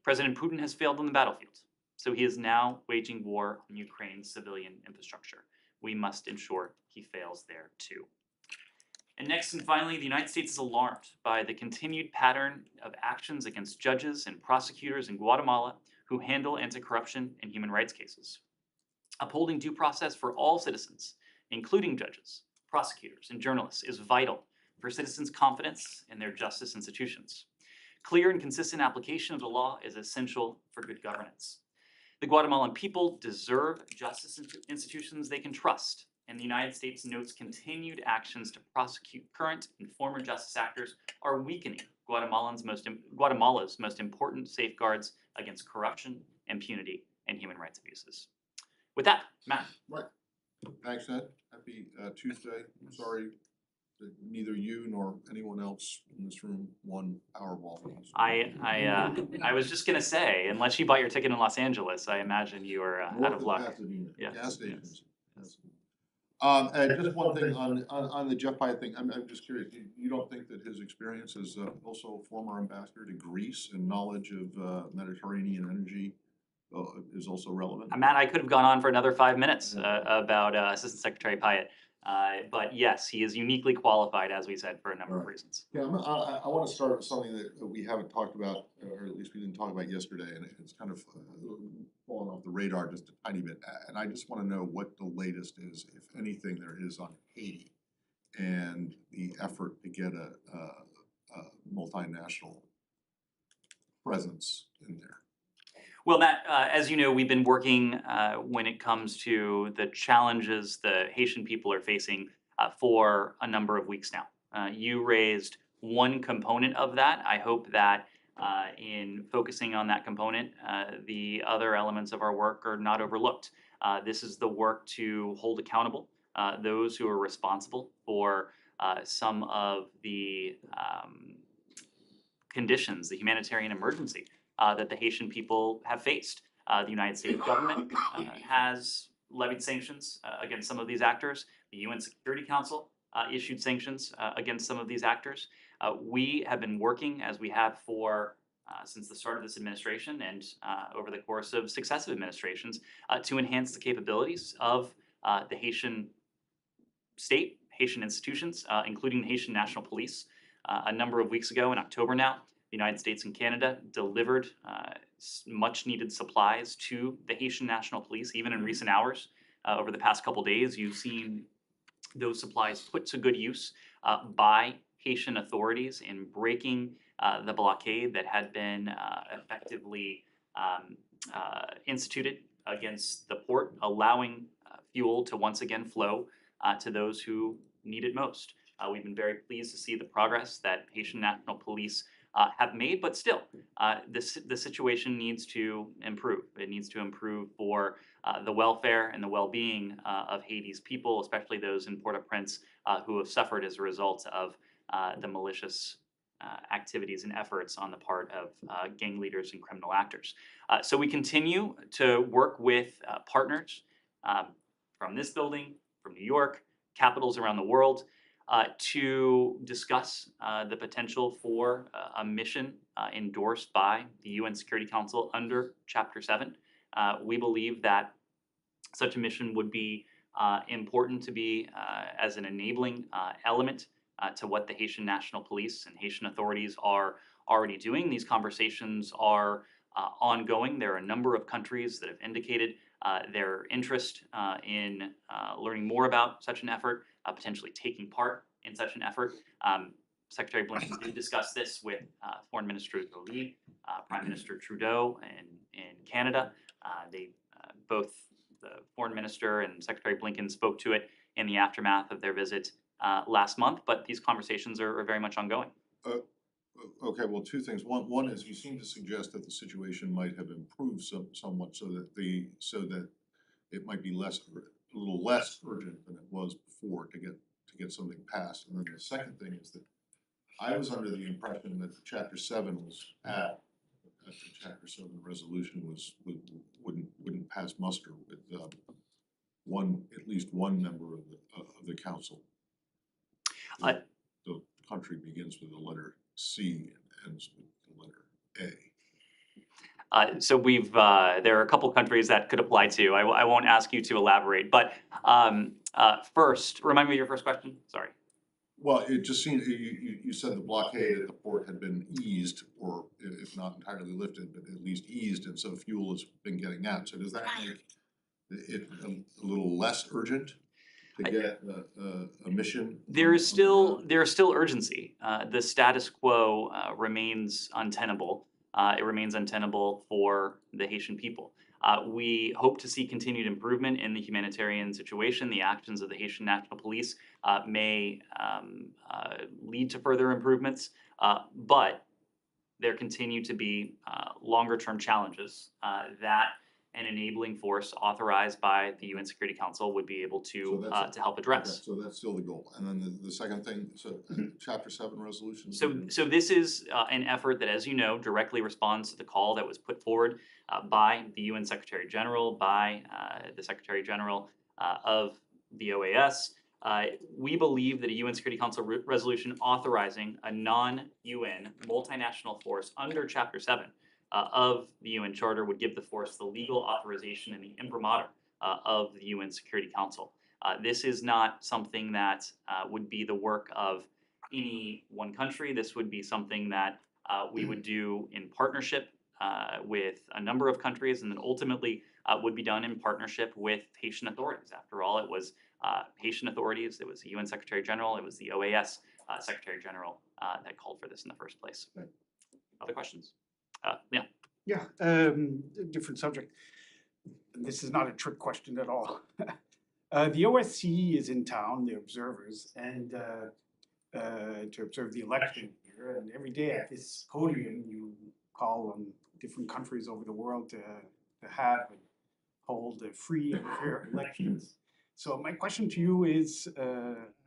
President Putin has failed on the battlefield, so he is now waging war on Ukraine's civilian infrastructure. We must ensure he fails there too. And next and finally, the United States is alarmed by the continued pattern of actions against judges and prosecutors in Guatemala who handle anti-corruption and human rights cases. Upholding due process for all citizens, including judges, prosecutors, and journalists, is vital for citizens' confidence in their justice institutions. Clear and consistent application of the law is essential for good governance. The Guatemalan people deserve justice institutions they can trust, and the United States notes continued actions to prosecute current and former justice actors are weakening Guatemala's most important safeguards against corruption, impunity, and human rights abuses. With that, Matt. Right. Thanks, Ned. Happy Tuesday. I'm sorry that neither you nor anyone else in this room won Powerball. I was just gonna say, unless you bought your ticket in Los Angeles, I imagine you are out of luck. Yes, gas stations. Yes. And just one thing on the Jeff Pyatt thing. I'm just curious. You don't think that his experience as also former ambassador to Greece and knowledge of Mediterranean energy is also relevant? Matt, I could have gone on for another 5 minutes about Assistant Secretary Pyatt. But yes, he is uniquely qualified, as we said, for a number of reasons. Yeah, I want to start with something that we haven't talked about, or at least we didn't talk about yesterday, and it's kind of fallen off the radar just a tiny bit. And I just want to know what the latest is, if anything, there is on Haiti and the effort to get a multinational presence in there. Well, Matt, as you know, we've been working when it comes to the challenges the Haitian people are facing for a number of weeks now. You raised one component of that. I hope that in focusing on that component, the other elements of our work are not overlooked. This is the work to hold accountable those who are responsible for some of the conditions, the humanitarian emergency that the Haitian people have faced. The United States government has levied sanctions against some of these actors. The UN Security Council issued sanctions against some of these actors. We have been working, as we have for since the start of this administration and over the course of successive administrations, to enhance the capabilities of the Haitian state, Haitian institutions, including the Haitian National Police. A number of weeks ago, in October now, the United States and Canada delivered much needed supplies to the Haitian National Police, even in recent hours. Over the past couple days, you've seen those supplies put to good use by Haitian authorities in breaking the blockade that had been effectively instituted against the port, allowing fuel to once again flow to those who need it most. We've been very pleased to see the progress that Haitian National Police have made, but still, the situation needs to improve. It needs to improve for the welfare and the well-being of Haiti's people, especially those in Port-au-Prince who have suffered as a result of the malicious activities and efforts on the part of gang leaders and criminal actors. So we continue to work with partners from this building, from New York, capitals around the world, to discuss the potential for a mission endorsed by the UN Security Council under Chapter 7. We believe that such a mission would be important to be as an enabling element to what the Haitian National Police and Haitian authorities are already doing. These conversations are ongoing. There are a number of countries that have indicated their interest in learning more about such an effort, potentially taking part in such an effort. Secretary Blinken did discuss this with Foreign Minister Joly, Prime Minister Trudeau in Canada. Both the Foreign Minister and Secretary Blinken spoke to it in the aftermath of their visit last month, but these conversations are very much ongoing. Okay, well, two things. One is you seem to suggest that the situation might have improved somewhat, so that it might be a little less urgent than it was before to get something passed. And then the second thing is that I was under the impression that the Chapter 7 was that the Chapter 7 resolution wouldn't pass muster with at least one member of the council. The country begins with the letter C and ends with the letter So there are a couple countries that could apply to. I won't ask you to elaborate, but first, remind me of your first question. Sorry. Well, it just seemed, you said the blockade at the port had been eased, or if not entirely lifted, but at least eased, and so fuel has been getting out. So does that make it a little less urgent to get a mission? There is still urgency. The status quo remains untenable. It remains untenable for the Haitian people. We hope to see continued improvement in the humanitarian situation. The actions of the Haitian National Police may lead to further improvements, but there continue to be longer-term challenges that an enabling force authorized by the UN Security Council would be able to help address. So that's still the goal. And then the second thing, so Chapter 7 resolution. So this is an effort that, as you know, directly responds to the call that was put forward by the UN Secretary General, by the Secretary General of the OAS. We believe that a UN Security Council resolution authorizing a non-UN multinational force under Chapter 7 of the UN Charter would give the force the legal authorization and the imprimatur of the UN Security Council. This is not something that would be the work of any one country. This would be something that we would do in partnership with a number of countries, and then ultimately would be done in partnership with Haitian authorities. After all, it was Haitian authorities, it was the UN Secretary General, it was the OAS Secretary General that called for this in the first place. Right. Other questions? Yeah, different subject. This is not a trick question at all. The OSCE is in town, the observers, and to observe the election here. And every day at this podium, you call on different countries over the world to have and hold free and fair elections. So my question to you is,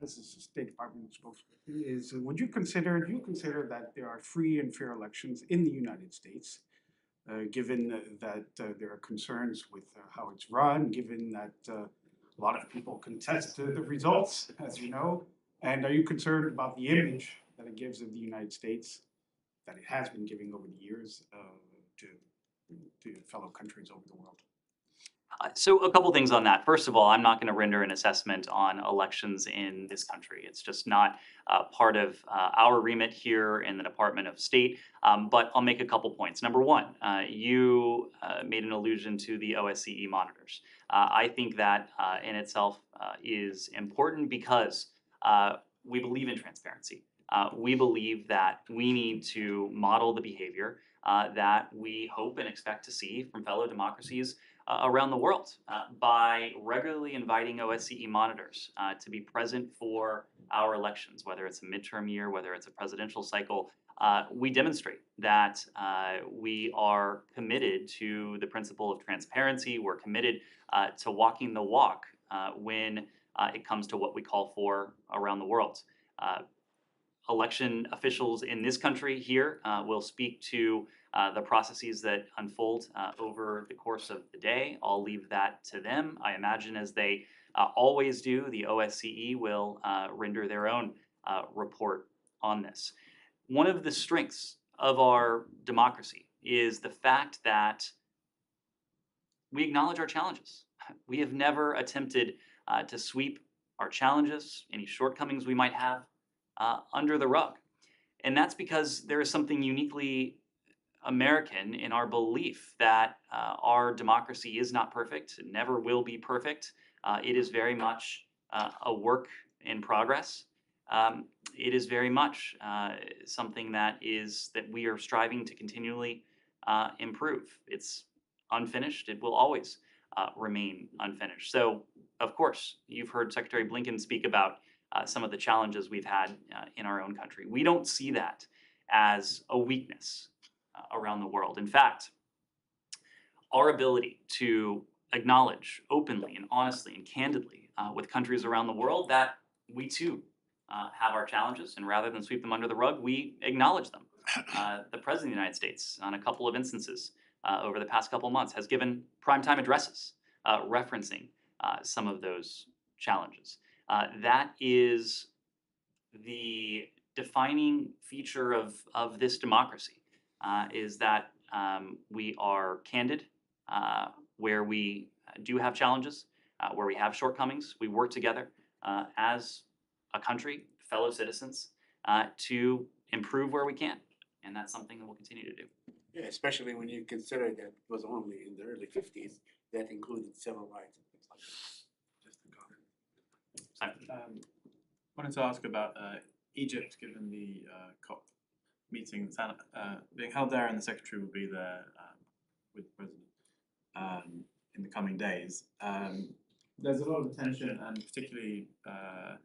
as a State Department spokesperson, is do you consider that there are free and fair elections in the United States, given that there are concerns with how it's run, given that a lot of people contest the results, as you know, and are you concerned about the image that it gives of the United States, that it has been giving over the years to fellow countries over the world? So a couple things on that. First of all, I'm not going to render an assessment on elections in this country. It's just not part of our remit here in the Department of State. But I'll make a couple points. Number one, you made an allusion to the OSCE monitors. I think that in itself is important because we believe in transparency. We believe that we need to model the behavior that we hope and expect to see from fellow democracies around the world by regularly inviting OSCE monitors to be present for our elections, whether it's a midterm year, whether it's a presidential cycle. We demonstrate that we are committed to the principle of transparency. We're committed to walking the walk when it comes to what we call for around the world. Election officials in this country here will speak to the processes that unfold over the course of the day. I'll leave that to them. I imagine, as they always do, the OSCE will render their own report on this. One of the strengths of our democracy is the fact that we acknowledge our challenges. We have never attempted to sweep our challenges, any shortcomings we might have, under the rug. And that's because there is something uniquely American in our belief that our democracy is not perfect, it never will be perfect. It is very much a work in progress. It is very much something that we are striving to continually improve. It's unfinished. It will always remain unfinished. So, of course, you've heard Secretary Blinken speak about some of the challenges we've had in our own country. We don't see that as a weakness around the world. In fact, our ability to acknowledge openly and honestly and candidly with countries around the world that we too have our challenges, and rather than sweep them under the rug, we acknowledge them. The President of the United States, on a couple of instances over the past couple of months, has given primetime addresses referencing some of those challenges. That is the defining feature of this democracy, is that we are candid where we do have challenges, where we have shortcomings. We work together as a country, fellow citizens, to improve where we can. And that's something that we'll continue to do. Yeah, especially when you consider that it was only in the early 50s that included civil rights and things like that. Just a comment. Simon. Wanted to ask about Egypt, given the COP meeting that's being held there, and the Secretary will be there with the President in the coming days. There's a lot of attention, and particularly a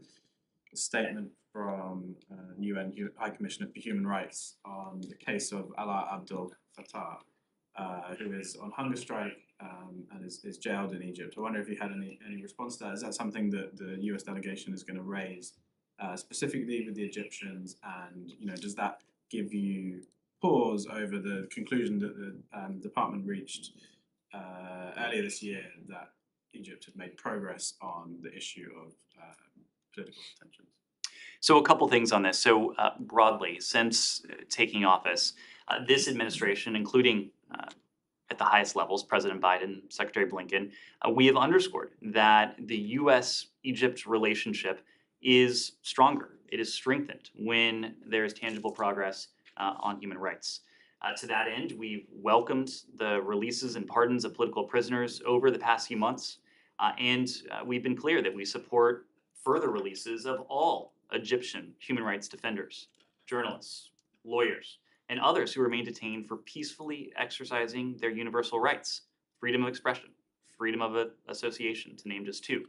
statement from UN High Commissioner for Human Rights on the case of Alaa Abdel Fattah, who is on hunger strike and is jailed in Egypt. I wonder if you had any response to that. Is that something that the US delegation is going to raise specifically with the Egyptians, and does that give you pause over the conclusion that the department reached earlier this year that Egypt had made progress on the issue of political detentions? So a couple things on this. So broadly, since taking office, this administration, including at the highest levels, President Biden, Secretary Blinken, we have underscored that the U.S.-Egypt relationship is stronger. It is strengthened when there is tangible progress on human rights. To that end, we've welcomed the releases and pardons of political prisoners over the past few months, and we've been clear that we support further releases of all Egyptian human rights defenders, journalists, lawyers, and others who remain detained for peacefully exercising their universal rights, freedom of expression, freedom of association, to name just two.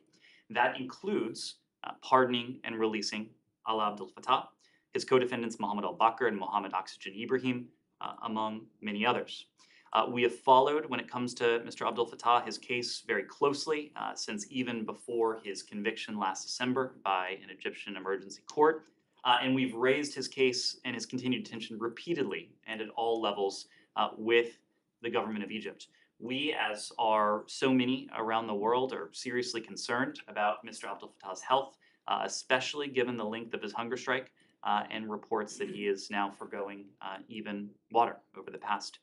That includes pardoning and releasing Alaa Abdel Fattah, his co-defendants Mohammed al-Bakr and Mohammed Oxygen Ibrahim, among many others. We have followed, when it comes to Mr. Abdel Fattah, his case very closely since even before his conviction last December by an Egyptian emergency court. And we've raised his case and his continued detention repeatedly and at all levels with the government of Egypt. We, as are so many around the world, are seriously concerned about Mr. Abdel Fattah's health, especially given the length of his hunger strike and reports that he is now forgoing even water over the past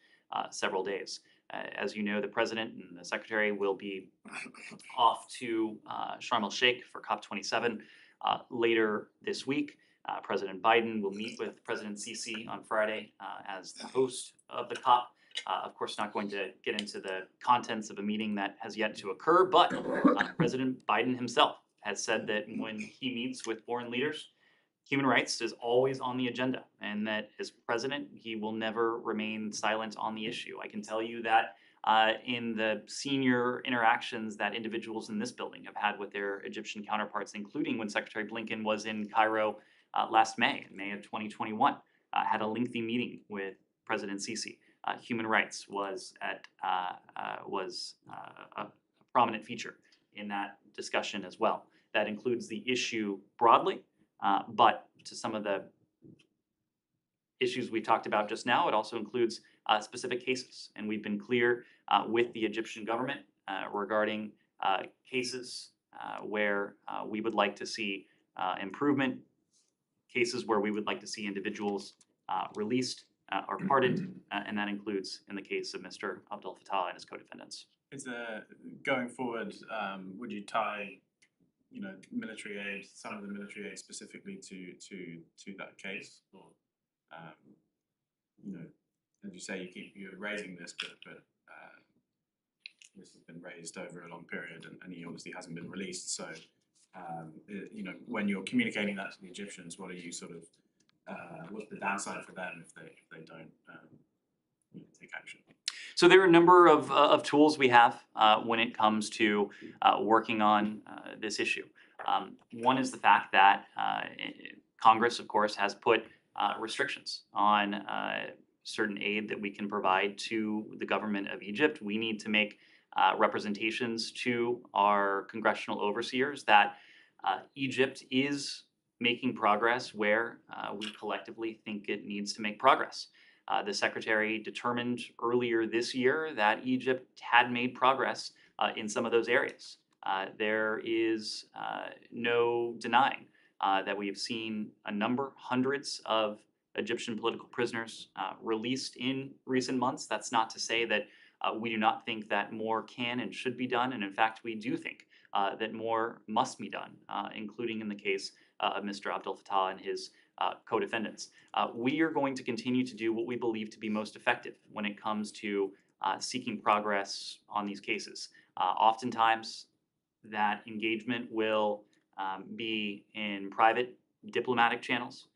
several days. As you know, the President and the Secretary will be off to Sharm el-Sheikh for COP27 later this week. President Biden will meet with President Sisi on Friday as the host of the COP. Of course, not going to get into the contents of a meeting that has yet to occur, but President Biden himself has said that when he meets with foreign leaders, human rights is always on the agenda, and that as president, he will never remain silent on the issue. I can tell you that in the senior interactions that individuals in this building have had with their Egyptian counterparts, including when Secretary Blinken was in Cairo last May, in May of 2021, had a lengthy meeting with President Sisi. Human rights was a prominent feature in that discussion as well. That includes the issue broadly, but to some of the issues we talked about just now, it also includes specific cases. And we've been clear with the Egyptian government regarding cases where we would like to see improvement, cases where we would like to see individuals released or pardoned, and that includes in the case of Mr. Abdel Fattah and his co-defendants. Is there, going forward, would you tie military aid, some of the military aid specifically to that case, or as you say, you're raising this, but this has been raised over a long period, and he obviously hasn't been released. So, when you're communicating that to the Egyptians, what are you sort of, what's the downside for them if they don't take action? So there are a number of tools we have when it comes to working on this issue. One is the fact that Congress, of course, has put restrictions on certain aid that we can provide to the government of Egypt. We need to make representations to our congressional overseers that Egypt is making progress where we collectively think it needs to make progress. The Secretary determined earlier this year that Egypt had made progress in some of those areas. There is no denying that we have seen hundreds of Egyptian political prisoners released in recent months. That's not to say that we do not think that more can and should be done, and in fact, we do think that more must be done, including in the case of Mr. Abdel Fattah and his co-defendants. We are going to continue to do what we believe to be most effective when it comes to seeking progress on these cases. Oftentimes, that engagement will be in private diplomatic channels.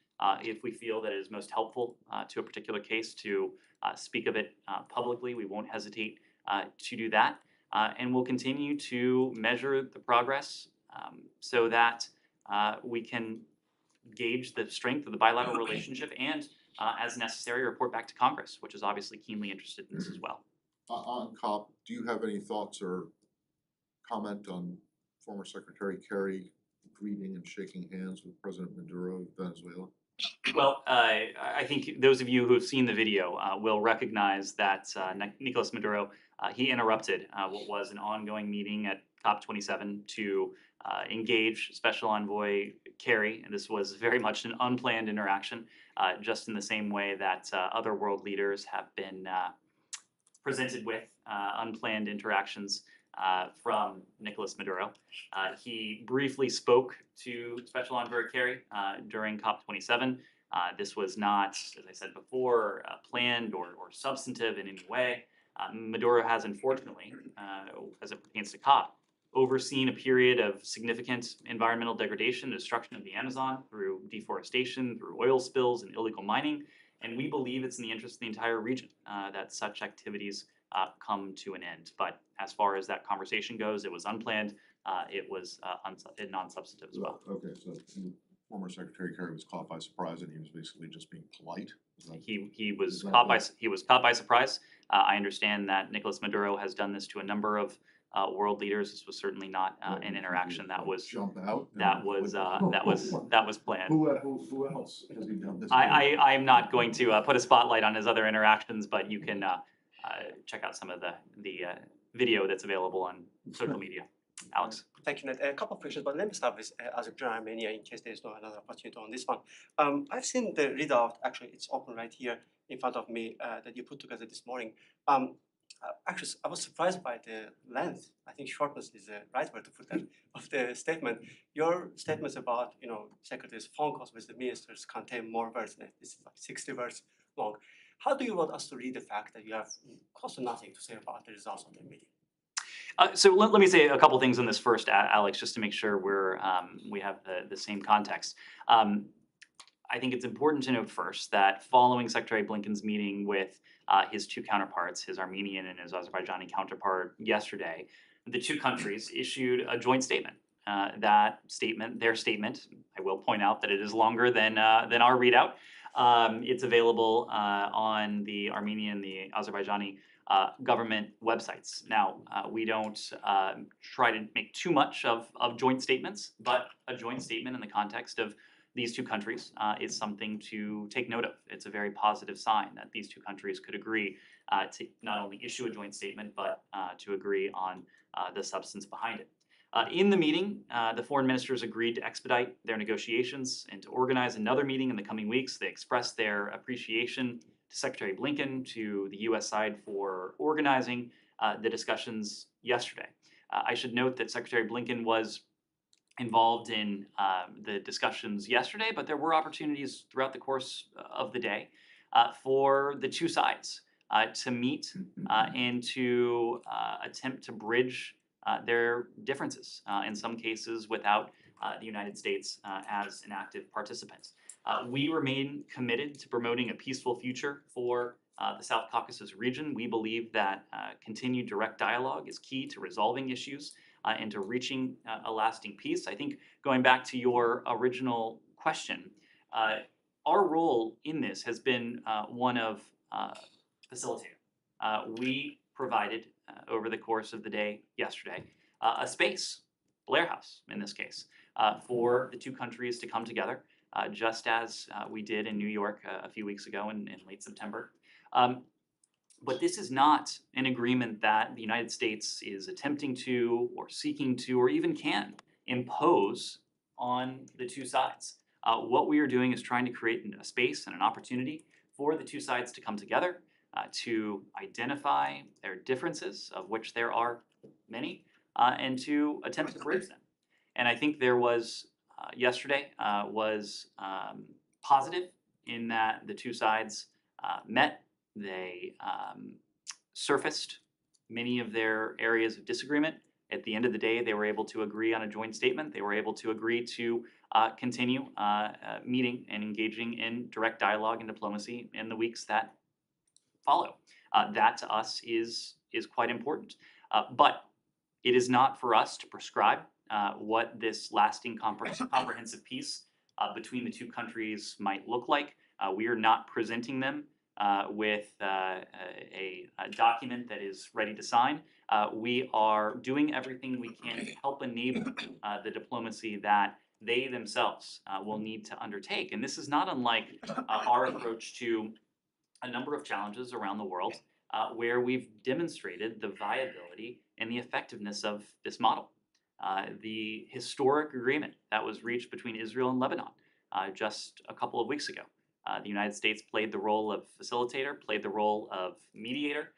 If we feel that it is most helpful to a particular case to speak of it publicly, we won't hesitate to do that. And we'll continue to measure the progress so that we can gauge the strength of the bilateral relationship and, as necessary, report back to Congress, which is obviously keenly interested in this as well. On COP, do you have any thoughts or comment on former Secretary Kerry greeting and shaking hands with President Maduro of Venezuela? Well, I think those of you who have seen the video will recognize that Nicolas Maduro, he interrupted what was an ongoing meeting at COP27 to engage Special Envoy Kerry. And this was very much an unplanned interaction, just in the same way that other world leaders have been presented with unplanned interactions from Nicolas Maduro. He briefly spoke to Special Envoy Kerry during COP27. This was not, as I said before, planned or substantive in any way. Maduro has, unfortunately, as it pertains to COP, overseen a period of significant environmental degradation and destruction of the Amazon through deforestation, through oil spills and illegal mining. And we believe it's in the interest of the entire region that such activities come to an end. But as far as that conversation goes, it was unplanned. It was non-substantive as well. Okay, so former Secretary Kerry was caught by surprise, and he was basically just being polite. He was caught by surprise. I understand that Nicolas Maduro has done this to a number of world leaders. This was certainly not an interaction that was jump out. that was planned. Who else has he done this? I'm not going to put a spotlight on his other interactions, but you can check out some of the video that's available on social media. Alex. Thank you, Ned. A couple of questions, but let me start with Azerbaijan and Armenia in case there's no another opportunity on this one. I've seen the readout, actually it's open right here in front of me, that you put together this morning. Actually, I was surprised by the length. I think shortness is the right word to put that, of the statement. Your statements about, Secretary's phone calls with the ministers contain more words. This is like 60 words long. How do you want us to read the fact that you have close to nothing to say about the results of the meeting? So let me say a couple things on this first, Alex, just to make sure we have the same context. I think it's important to note first that following Secretary Blinken's meeting with his two counterparts, his Armenian and his Azerbaijani counterpart yesterday, the two countries issued a joint statement. That statement, their statement, I will point out that it is longer than our readout. It's available on the Armenian and the Azerbaijani government websites. Now, we don't try to make too much of joint statements, but a joint statement in the context of these two countries is something to take note of. It's a very positive sign that these two countries could agree to not only issue a joint statement, but to agree on the substance behind it. In the meeting, the foreign ministers agreed to expedite their negotiations and to organize another meeting in the coming weeks. They expressed their appreciation to Secretary Blinken, to the U.S. side for organizing the discussions yesterday. I should note that Secretary Blinken was involved in the discussions yesterday, but there were opportunities throughout the course of the day for the two sides to meet and to attempt to bridge their differences, in some cases without the United States as an active participant. We remain committed to promoting a peaceful future for the South Caucasus region. We believe that continued direct dialogue is key to resolving issues and to reaching a lasting peace. I think going back to your original question, our role in this has been one of facilitator. We provided over the course of the day yesterday a space, Blair House in this case, for the two countries to come together, just as we did in New York a few weeks ago in late September. But this is not an agreement that the United States is attempting to or seeking to or even can impose on the two sides. What we are doing is trying to create a space and an opportunity for the two sides to come together, to identify their differences, of which there are many, and to attempt to bridge them. And I think there was yesterday was positive in that the two sides met. They surfaced many of their areas of disagreement. At the end of the day, they were able to agree on a joint statement. They were able to agree to continue meeting and engaging in direct dialogue and diplomacy in the weeks that follow. That to us is quite important. But it is not for us to prescribe what this lasting comprehensive peace between the two countries might look like. We are not presenting them with a document that is ready to sign. We are doing everything we can to help enable the diplomacy that they themselves will need to undertake. And this is not unlike our approach to a number of challenges around the world where we've demonstrated the viability and the effectiveness of this model. The historic agreement that was reached between Israel and Lebanon just a couple of weeks ago. The United States played the role of facilitator, played the role of mediator,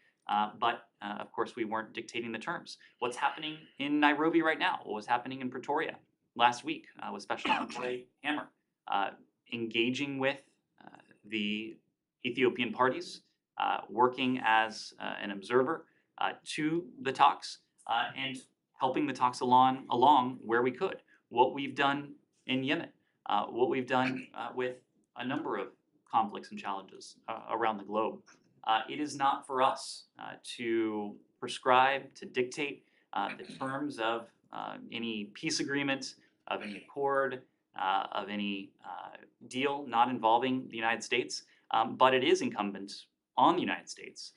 but of course we weren't dictating the terms. What's happening in Nairobi right now, what was happening in Pretoria last week with Special Envoy Hammer, engaging with the Ethiopian parties, working as an observer to the talks, and helping the talks along where we could. What we've done in Yemen, what we've done with a number of conflicts and challenges around the globe. It is not for us to prescribe, to dictate the terms of any peace agreement, of any accord, of any deal not involving the United States, but it is incumbent on the United States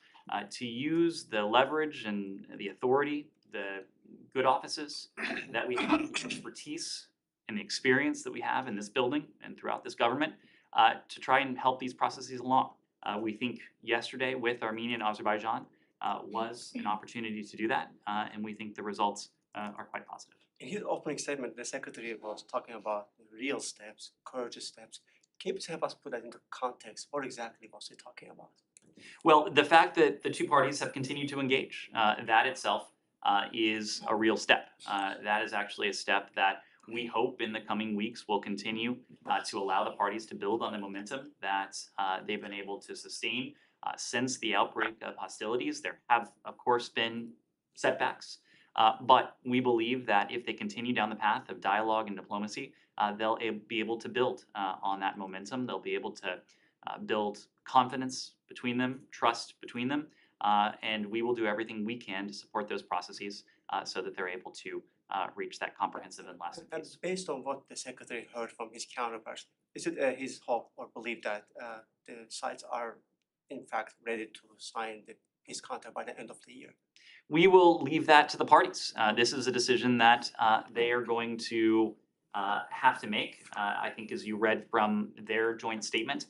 to use the leverage and the authority, the good offices that we have, the expertise and the experience that we have in this building and throughout this government to try and help these processes along. We think yesterday with Armenia and Azerbaijan was an opportunity to do that, and we think the results are quite positive. In his opening statement, the Secretary was talking about real steps, courageous steps. Can you please help us put that into context? What exactly was he talking about? Well, the fact that the two parties have continued to engage, that itself is a real step. That is actually a step that we hope in the coming weeks will continue to allow the parties to build on the momentum that they've been able to sustain since the outbreak of hostilities. There have, of course, been setbacks, but we believe that if they continue down the path of dialogue and diplomacy, they'll be able to build on that momentum. They'll be able to build confidence between them, trust between them, and we will do everything we can to support those processes so that they're able to reach that comprehensive and lasting And peace. based on what the Secretary heard from his counterparts, is it his hope or belief that the sides are in fact ready to sign the peace contract by the end of the year? We will leave that to the parties. This is a decision that they are going to have to make. I think as you read from their joint statement,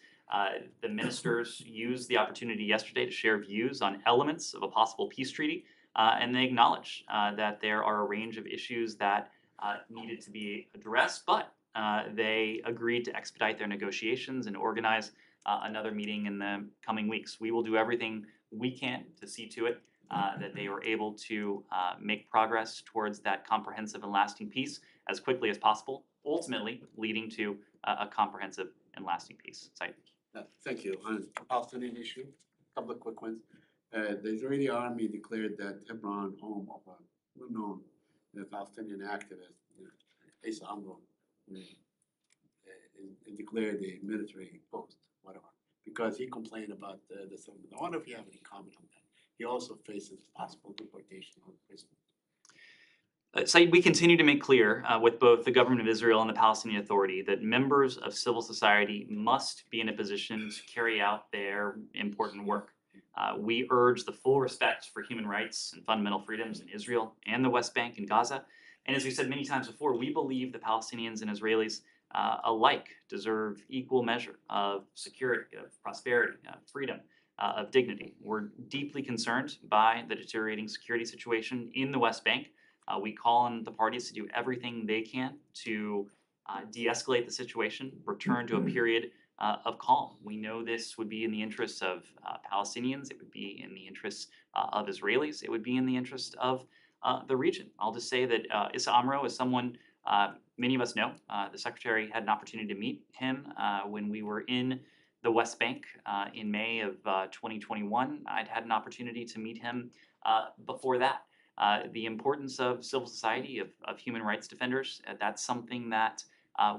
the ministers used the opportunity yesterday to share views on elements of a possible peace treaty, and they acknowledge that there are a range of issues that needed to be addressed, but they agreed to expedite their negotiations and organize another meeting in the coming weeks. We will do everything we can to see to it that they are able to make progress towards that comprehensive and lasting peace as quickly as possible, ultimately leading to a comprehensive and lasting peace. Said. Thank you. On the Palestinian issue, a couple of quick ones. The Israeli army declared that Hebron, home of a well-known Palestinian activist, Asa Amro, declared a military post, whatever, because he complained about the settlement. I wonder if you have any comment on that. He also faces possible deportation or imprisonment. Said, we continue to make clear with both the government of Israel and the Palestinian Authority that members of civil society must be in a position to carry out their important work. We urge the full respect for human rights and fundamental freedoms in Israel and the West Bank and Gaza. And as we said many times before, we believe the Palestinians and Israelis alike deserve equal measure of security, of prosperity, freedom, of dignity. We're deeply concerned by the deteriorating security situation in the West Bank. We call on the parties to do everything they can to de-escalate the situation, return to a period of calm. We know this would be in the interests of Palestinians, it would be in the interests of Israelis, it would be in the interest of the region. I'll just say that Issa Amro is someone many of us know. The Secretary had an opportunity to meet him when we were in the West Bank in May of 2021. I'd had an opportunity to meet him before that. The importance of civil society, of human rights defenders, that's something that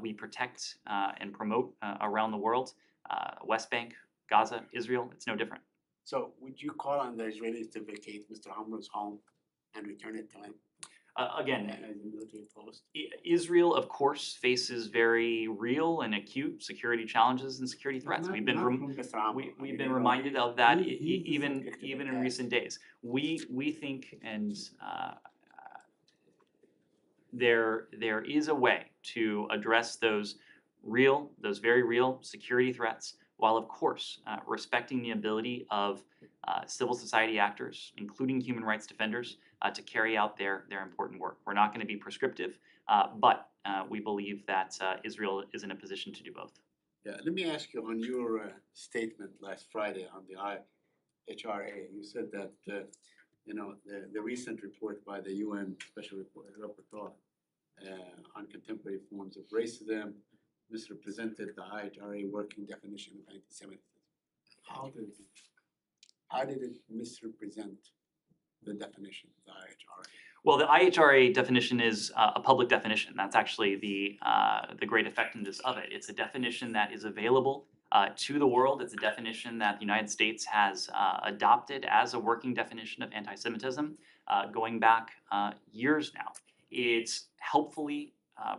we protect and promote around the world. West Bank, Gaza, Israel, it's no different. So would you call on the Israelis to vacate Mr. Hamra's home and return it to him Again, as a military post? Israel, of course, faces very real and acute security challenges and security threats. We've been we've been reminded of that even in recent days. We think, and there is a way to address those very real security threats, while of course respecting the ability of civil society actors, including human rights defenders, to carry out their important work. We're not going to be prescriptive, but we believe that Israel is in a position to do both. Yeah, let me ask you on your statement last Friday on the IHRA. You said that the recent report by the UN Special Rapporteur on contemporary forms of racism misrepresented the IHRA working definition of anti-Semitism. How did it misrepresent the definition of the IHRA? Well, the IHRA definition is a public definition. That's actually the great effectiveness of it. It's a definition that is available to the world. It's a definition that the United States has adopted as a working definition of anti-Semitism going back years now. It helpfully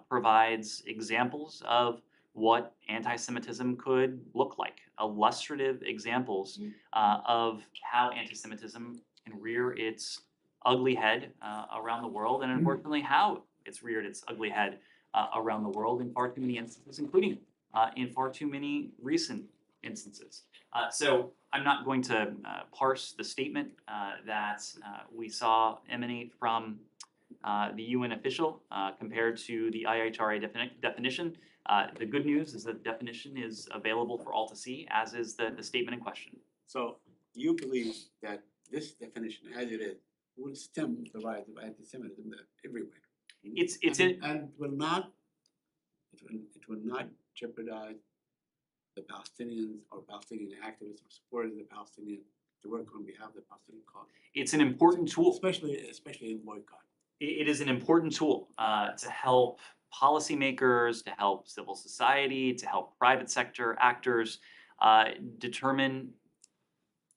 provides examples of what anti-Semitism could look like, illustrative examples of how anti-Semitism can rear its ugly head around the world, and unfortunately how it's reared its ugly head around the world in far too many instances, including in far too many recent instances. So I'm not going to parse the statement that we saw emanate from the UN official compared to the IHRA definition. The good news is that the definition is available for all to see, as is the statement in question. So you believe that this definition, as it is, will stem the rise of anti-Semitism everywhere. It will not jeopardize the Palestinians or Palestinian activists or supporters of the Palestinians to work on behalf of the Palestinian cause. It's an important tool, especially in boycott. It is an important tool to help policymakers, to help civil society, to help private sector actors determine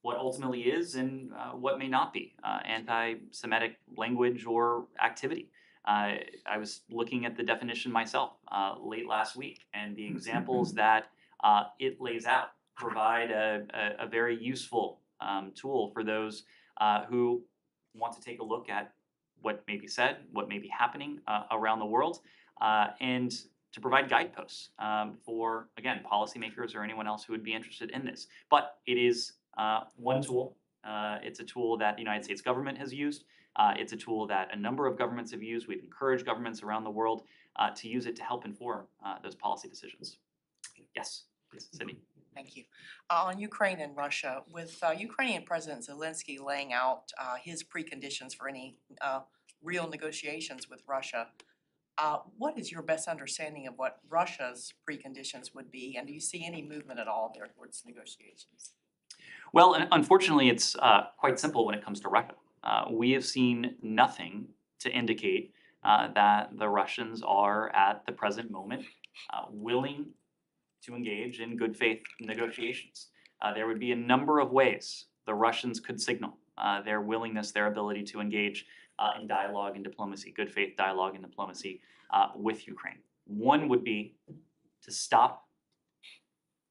what ultimately is and what may not be anti-Semitic language or activity. I was looking at the definition myself late last week, and the examples that it lays out provide a very useful tool for those who want to take a look at what may be said, what may be happening around the world, and to provide guideposts for, again, policymakers or anyone else who would be interested in this. But it is one tool. It's a tool that the United States government has used. It's a tool that a number of governments have used. We've encouraged governments around the world to use it to help inform those policy decisions. Yes, please, Sydney. Thank you. On Ukraine and Russia, with Ukrainian President Zelensky laying out his preconditions for any real negotiations with Russia, what is your best understanding of what Russia's preconditions would be, and do you see any movement at all there towards negotiations? Well, unfortunately, it's quite simple when it comes to Russia. We have seen nothing to indicate that the Russians are, at the present moment, willing to engage in good faith negotiations. There would be a number of ways the Russians could signal their willingness, their ability to engage in dialogue and diplomacy, good faith dialogue and diplomacy with Ukraine. One would be to stop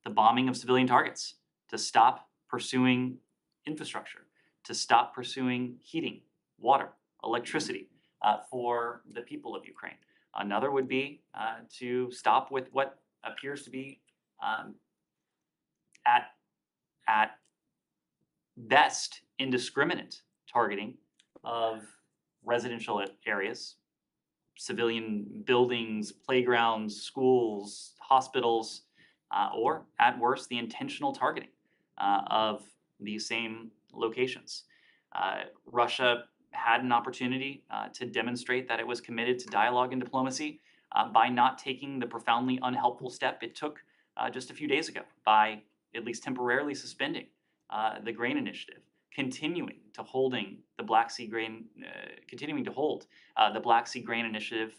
the bombing of civilian targets, to stop pursuing infrastructure, to stop pursuing heating, water, electricity for the people of Ukraine. Another would be to stop with what appears to be at best indiscriminate targeting of residential areas, civilian buildings, playgrounds, schools, hospitals, or at worst, the intentional targeting of these same locations. Russia had an opportunity to demonstrate that it was committed to dialogue and diplomacy by not taking the profoundly unhelpful step it took just a few days ago by at least temporarily suspending the grain initiative, continuing to hold the Black Sea grain initiative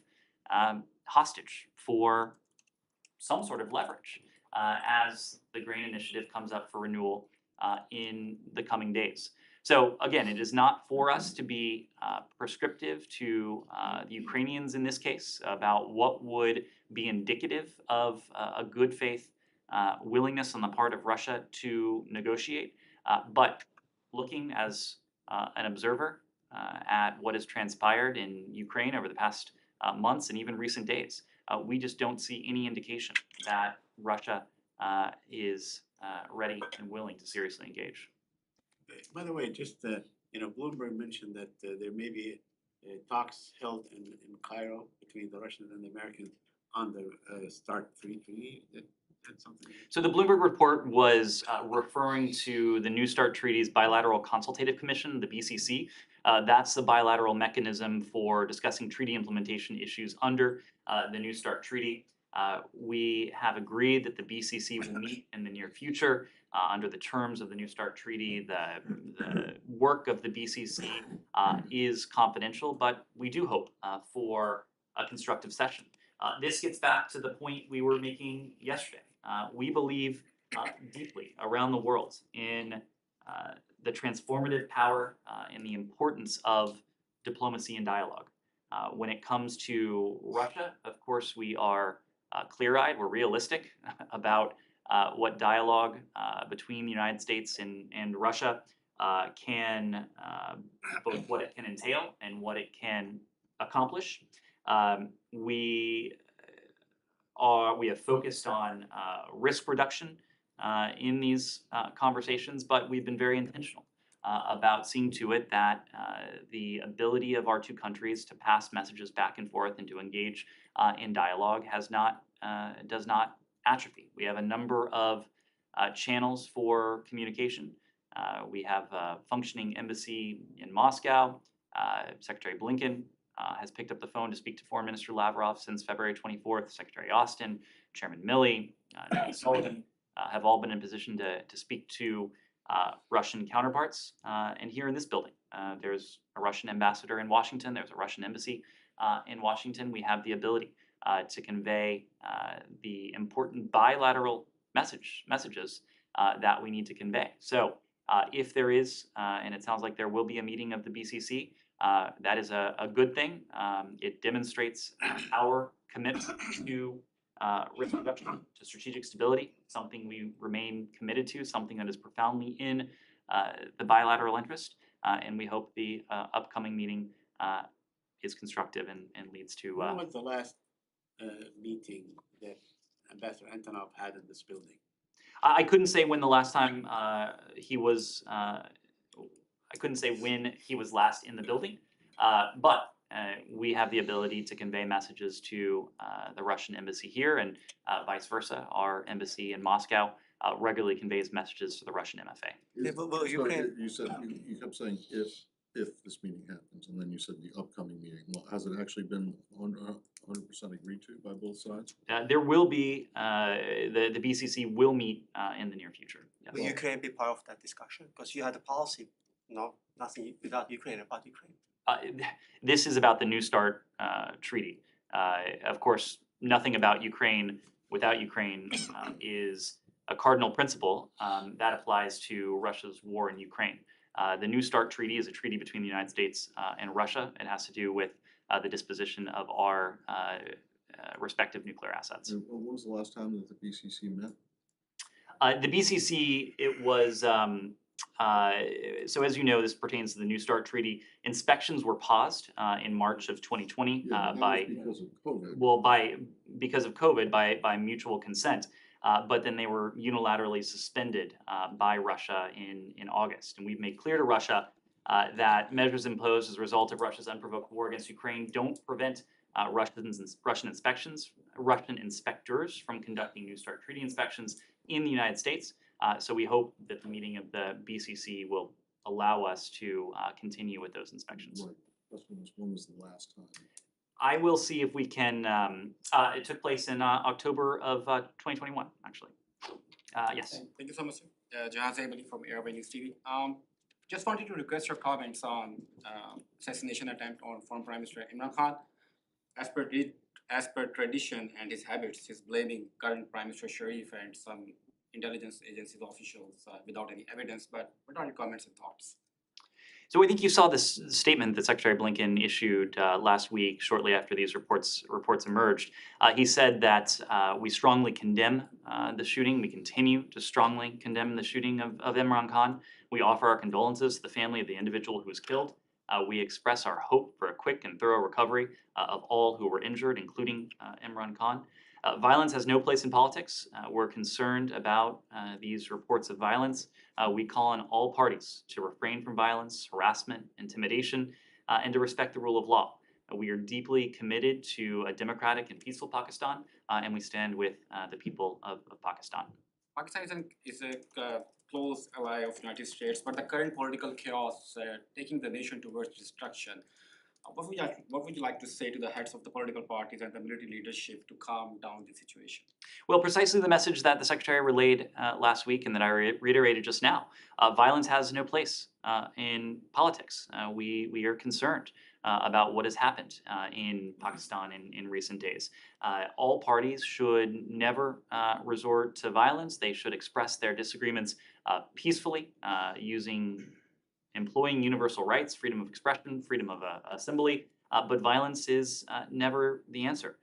hostage for some sort of leverage as the grain initiative comes up for renewal in the coming days. So again, it is not for us to be prescriptive to the Ukrainians in this case about what would be indicative of a good faith willingness on the part of Russia to negotiate, but looking as an observer at what has transpired in Ukraine over the past months and even recent days, we just don't see any indication that Russia is ready and willing to seriously engage. By the way, just, Bloomberg mentioned that there may be talks held in Cairo between the Russians and the Americans on the START 3 treaty. That's something. So the Bloomberg report was referring to the New START Treaty's Bilateral Consultative Commission, the BCC. That's the bilateral mechanism for discussing treaty implementation issues under the New START Treaty. We have agreed that the BCC will meet in the near future under the terms of the New START Treaty. The work of the BCC is confidential, but we do hope for a constructive session. This gets back to the point we were making yesterday. We believe deeply around the world in the transformative power and the importance of diplomacy and dialogue. When it comes to Russia, of course, we are clear-eyed, we're realistic about what dialogue between the United States and Russia can, both what it can entail and what it can accomplish. We have focused on risk reduction in these conversations, but we've been very intentional about seeing to it that the ability of our two countries to pass messages back and forth and to engage in dialogue does not atrophy. We have a number of channels for communication. We have a functioning embassy in Moscow. Secretary Blinken has picked up the phone to speak to Foreign Minister Lavrov since February 24th. Secretary Austin, Chairman Milley, Nancy Sullivan have all been in position to speak to Russian counterparts. And here in this building, there's a Russian ambassador in Washington. There's a Russian embassy in Washington. We have the ability to convey the important bilateral messages that we need to convey. So if there is, and it sounds like there will be a meeting of the BCC, that is a good thing. It demonstrates our commitment to risk reduction, to strategic stability, something we remain committed to, something that is profoundly in the bilateral interest. And we hope the upcoming meeting is constructive and leads to. When was the last meeting that Ambassador Antonov had in this building? I couldn't say when the last time he was. I couldn't say when he was last in the building, but we have the ability to convey messages to the Russian embassy here, and vice versa. Our embassy in Moscow regularly conveys messages to the Russian MFA. Yeah, but So Ukraine, you said, you kept saying if this meeting happens, and then you said the upcoming meeting. Well, has it actually been 100% agreed to by both sides? There will be, the BCC will meet in the near future. Yes. will Ukraine be part of that discussion? Because you had a policy, nothing without Ukraine, about Ukraine. This is about the New START treaty. Of course, nothing about Ukraine without Ukraine is a cardinal principle that applies to Russia's war in Ukraine. The New START treaty is a treaty between the United States and Russia. It has to do with the disposition of our respective nuclear assets. And when was the last time that the BCC met? The BCC, it was, so as you know, this pertains to the New START treaty. Inspections were paused in March of 2020 Yeah, that by, was because of COVID. well, because of COVID, by mutual consent. But then they were unilaterally suspended by Russia in August. And we've made clear to Russia that measures imposed as a result of Russia's unprovoked war against Ukraine don't prevent Russian inspectors from conducting New START treaty inspections in the United States. So we hope that the meeting of the BCC will allow us to continue with those inspections. Right. Question is, when was the last time? I will see if we can, it took place in October of 2021, actually. Yes. Thank you so much, sir. Jahaz Abadi from Airway News TV. Just wanted to request your comments on assassination attempt on former Prime Minister Imran Khan. As per tradition and his habits, he's blaming current Prime Minister Sharif and some intelligence agencies officials without any evidence. But what are your comments and thoughts? So I think you saw this statement that Secretary Blinken issued last week, shortly after these reports emerged. He said that we strongly condemn the shooting. We continue to strongly condemn the shooting of Imran Khan. We offer our condolences to the family of the individual who was killed. We express our hope for a quick and thorough recovery of all who were injured, including Imran Khan. Violence has no place in politics. We're concerned about these reports of violence. We call on all parties to refrain from violence, harassment, intimidation, and to respect the rule of law. We are deeply committed to a democratic and peaceful Pakistan, and we stand with the people of Pakistan. Pakistan is a close ally of United States, but the current political chaos taking the nation towards destruction. What would you like to say to the heads of the political parties and the military leadership to calm down the situation? Well, precisely the message that the Secretary relayed last week and that I reiterated just now. Violence has no place in politics. We are concerned about what has happened in Pakistan in recent days. All parties should never resort to violence. They should express their disagreements peacefully, employing universal rights, freedom of expression, freedom of assembly, but violence is never the answer.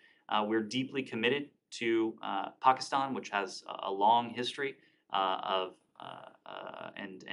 We're deeply committed to Pakistan, which has a long history and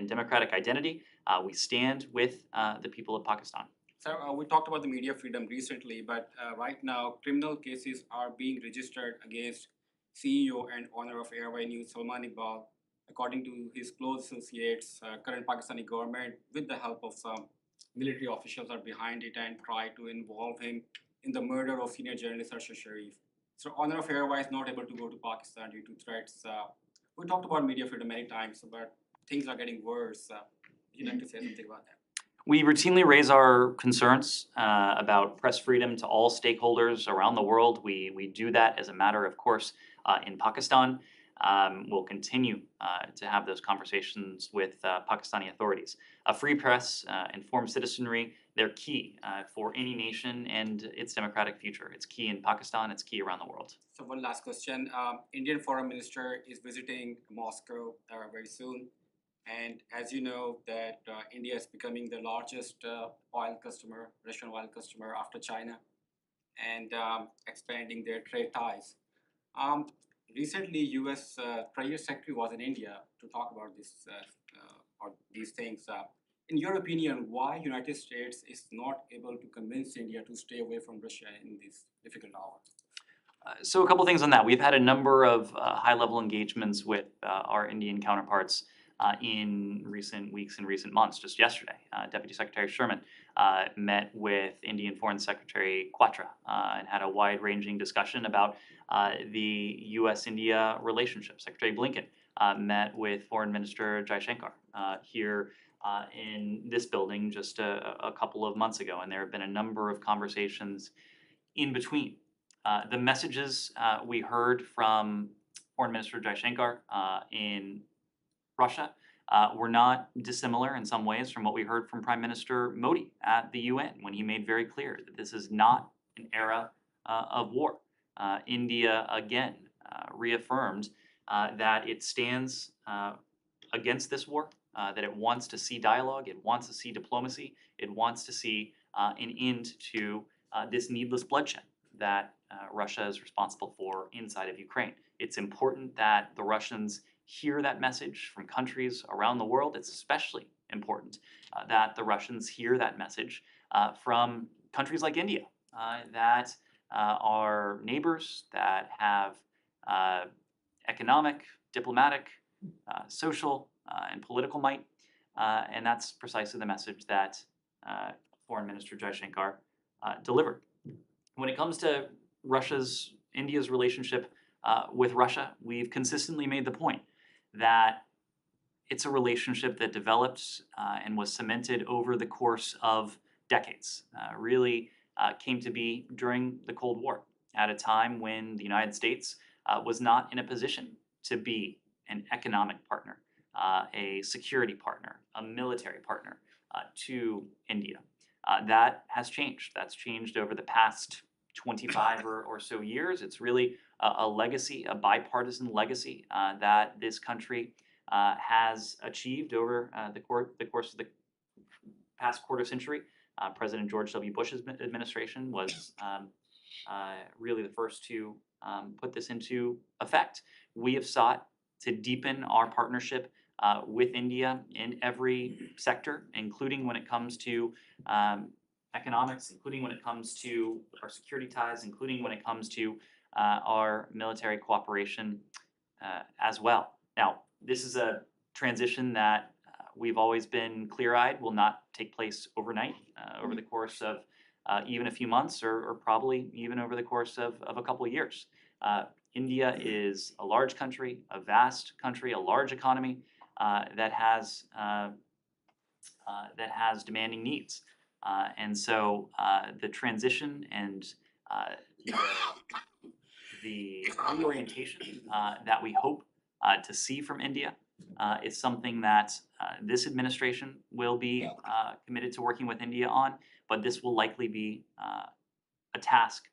democratic identity. We stand with the people of Pakistan. So we talked about the media freedom recently, but right now criminal cases are being registered against CEO and owner of Airway News Salman Iqbal. According to his close associates, current Pakistani government, with the help of some military officials, are behind it and try to involve him in the murder of senior journalist Arshad Sharif. So owner of Airway is not able to go to Pakistan due to threats. We talked about media freedom many times, but things are getting worse. Would you like to say something about that? We routinely raise our concerns about press freedom to all stakeholders around the world. We do that as a matter of course in Pakistan. We'll continue to have those conversations with Pakistani authorities. A free press, informed citizenry, they're key for any nation and its democratic future. It's key in Pakistan, it's key around the world. So one last question. Indian Foreign Minister is visiting Moscow very soon. And as you know that India is becoming the largest Russian oil customer after China, and expanding their trade ties. Recently, U.S. Treasury Secretary was in India to talk about this or these things. In your opinion, why United States is not able to convince India to stay away from Russia in these difficult hours? So a couple things on that. We've had a number of high-level engagements with our Indian counterparts in recent weeks and recent months. Just yesterday, Deputy Secretary Sherman met with Indian Foreign Secretary Quatra and had a wide-ranging discussion about the U.S.-India relationship. Secretary Blinken met with Foreign Minister Jaishankar here in this building just a couple of months ago, and there have been a number of conversations in between. The messages we heard from Foreign Minister Jaishankar in Russia were not dissimilar in some ways from what we heard from Prime Minister Modi at the UN when he made very clear that this is not an era of war. India again reaffirmed that it stands against this war, that it wants to see dialogue, it wants to see diplomacy, it wants to see an end to this needless bloodshed that Russia is responsible for inside of Ukraine. It's important that the Russians hear that message from countries around the world. It's especially important that the Russians hear that message from countries like India that are neighbors, that have economic, diplomatic, social, and political might. And that's precisely the message that Foreign Minister Jaishankar delivered. When it comes to India's relationship with Russia, we've consistently made the point that it's a relationship that developed and was cemented over the course of decades. Really came to be during the Cold War, at a time when the United States was not in a position to be an economic partner, a security partner, a military partner to India. That has changed. That's changed over the past 25 or so years. It's really a legacy, a bipartisan legacy that this country has achieved over the course of the past quarter century. President George W. Bush's administration was really the first to put this into effect. We have sought to deepen our partnership with India in every sector, including when it comes to economics, including when it comes to our security ties, including when it comes to our military cooperation as well. Now, this is a transition that we've always been clear-eyed will not take place overnight, over the course of even a few months, or probably even over the course of a couple of years. India is a large country, a vast country, a large economy that has demanding needs. And so the transition and the reorientation that we hope to see from India is something that this administration will be committed to working with India on, but this will likely be a task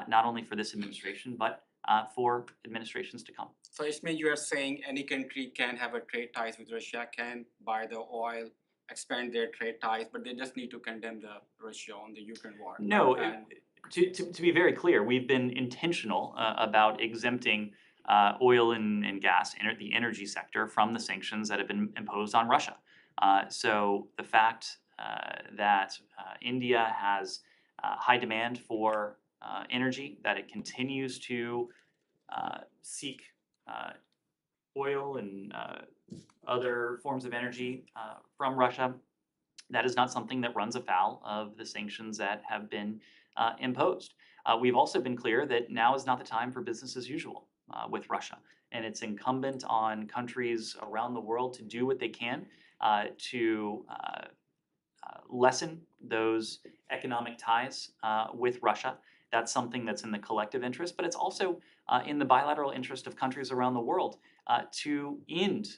not only for this administration, but for administrations to come. So Ismail, you are saying any country can have a trade ties with Russia, can buy the oil, expand their trade ties, but they just need to condemn the Russia on the Ukraine war. No, And to be very clear, we've been intentional about exempting oil and gas, the energy sector, from the sanctions that have been imposed on Russia. So the fact that India has high demand for energy, that it continues to seek oil and other forms of energy from Russia, that is not something that runs afoul of the sanctions that have been imposed. We've also been clear that now is not the time for business as usual with Russia, and it's incumbent on countries around the world to do what they can to lessen those economic ties with Russia. That's something that's in the collective interest, but it's also in the bilateral interest of countries around the world to end,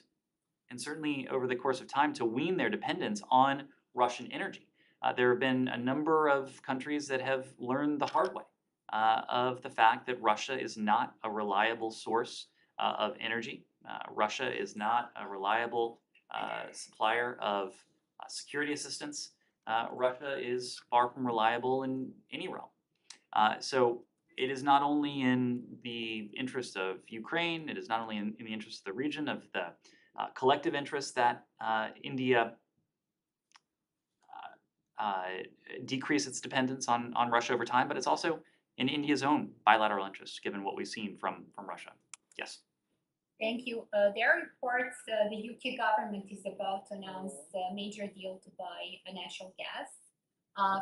and certainly over the course of time, to wean their dependence on Russian energy. There have been a number of countries that have learned the hard way of the fact that Russia is not a reliable source of energy. Russia is not a reliable supplier of security assistance. Russia is far from reliable in any realm. So it is not only in the interest of Ukraine, it is not only in the interest of the region, of the collective interest that India decrease its dependence on Russia over time, but it's also in India's own bilateral interest, given what we've seen from Russia. Yes. Thank you. There are reports the UK government is about to announce a major deal to buy natural gas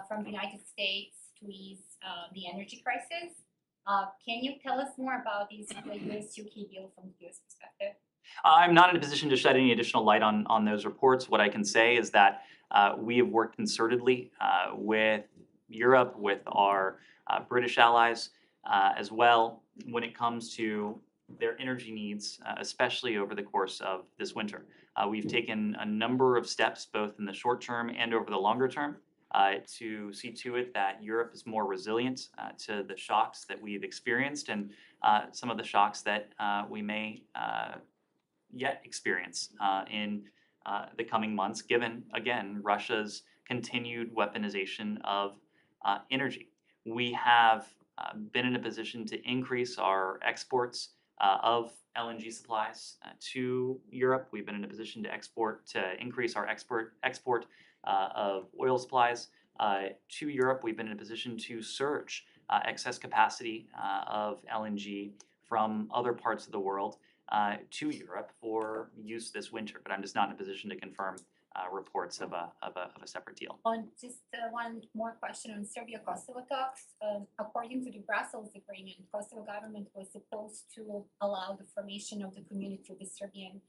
from the United States to ease the energy crisis. Can you tell us more about this US-UK deal from the US perspective? I'm not in a position to shed any additional light on those reports. What I can say is that we have worked concertedly with Europe, with our British allies as well, when it comes to their energy needs, especially over the course of this winter. We've taken a number of steps, both in the short term and over the longer term, to see to it that Europe is more resilient to the shocks that we've experienced, and some of the shocks that we may yet experience in the coming months, given, again, Russia's continued weaponization of energy. We have been in a position to increase our exports of LNG supplies to Europe. We've been in a position to increase our export of oil supplies to Europe. We've been in a position to surge excess capacity of LNG from other parts of the world to Europe for use this winter, but I'm just not in a position to confirm reports of a separate deal. On just one more question on Serbia-Kosovo talks. According to the Brussels agreement, Kosovo government was supposed to allow the formation of the community of the Serbian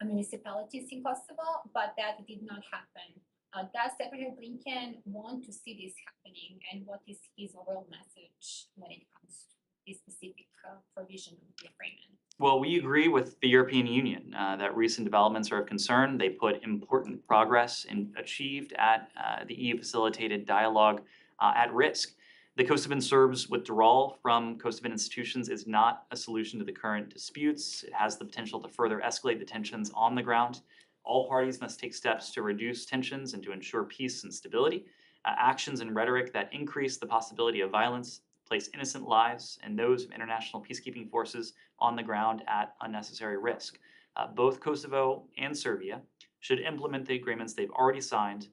municipalities in Kosovo, but that did not happen. Does Secretary Blinken want to see this happening, and what is his overall message when it comes to this specific provision of the agreement? Well, we agree with the European Union that recent developments are of concern. They put important progress achieved at the EU-facilitated dialogue at risk. The Kosovan Serbs' withdrawal from Kosovan institutions is not a solution to the current disputes. It has the potential to further escalate the tensions on the ground. All parties must take steps to reduce tensions and to ensure peace and stability. Actions and rhetoric that increase the possibility of violence place innocent lives and those of international peacekeeping forces on the ground at unnecessary risk. Both Kosovo and Serbia should implement the agreements they've already signed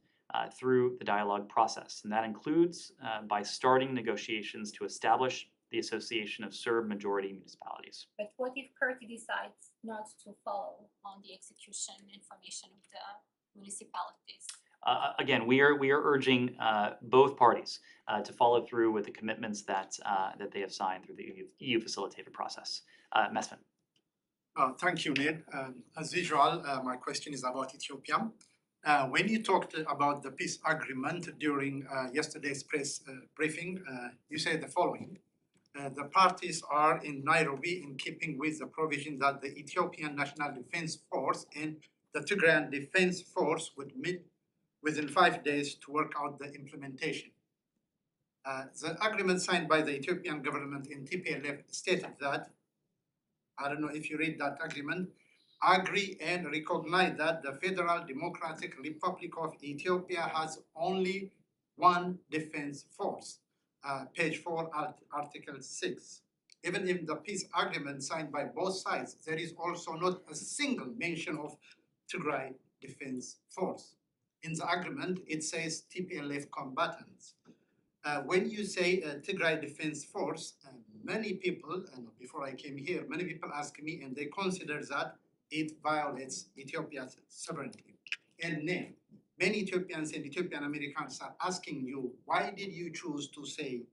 through the dialogue process. And that includes by starting negotiations to establish the Association of Serb Majority Municipalities. But what if Kurti decides not to follow on the execution and formation of the municipalities? Again, we are urging both parties to follow through with the commitments that they have signed through the EU facilitated process. Mesfin. Thank you, Ned. As usual, my question is about Ethiopia. When you talked about the peace agreement during yesterday's press briefing, you said the following. The parties are in Nairobi in keeping with the provision that the Ethiopian National Defense Force and the Tigrayan Defense Force would meet within 5 days to work out the implementation. The agreement signed by the Ethiopian government in TPLF stated that, I don't know if you read that agreement, agree and recognize that the Federal Democratic Republic of Ethiopia has only one defense force. Page 4, Article 6. Even in the peace agreement signed by both sides, there is also not a single mention of Tigray Defense Force. In the agreement, it says TPLF combatants. When you say Tigray Defense Force, many people, and before I came here, many people ask me, and they consider that it violates Ethiopia's sovereignty. And then, many Ethiopians and Ethiopian Americans are asking you, why did you choose to say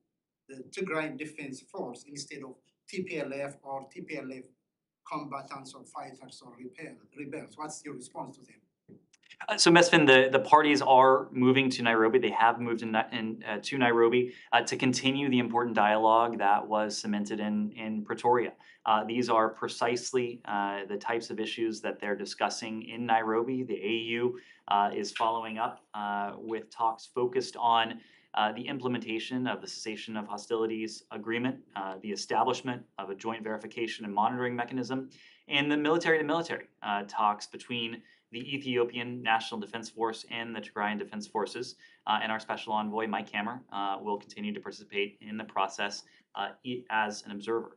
the Tigray Defense Force instead of TPLF or TPLF combatants or fighters or rebels? What's your response to them? So Mesfin, the parties are moving to Nairobi. They have moved to Nairobi to continue the important dialogue that was cemented in Pretoria. These are precisely the types of issues that they're discussing in Nairobi. The AU is following up with talks focused on the implementation of the cessation of hostilities agreement, the establishment of a joint verification and monitoring mechanism, and the military-to-military talks between the Ethiopian National Defense Force and the Tigrayan Defense Forces. And our special envoy, Mike Hammer, will continue to participate in the process as an observer.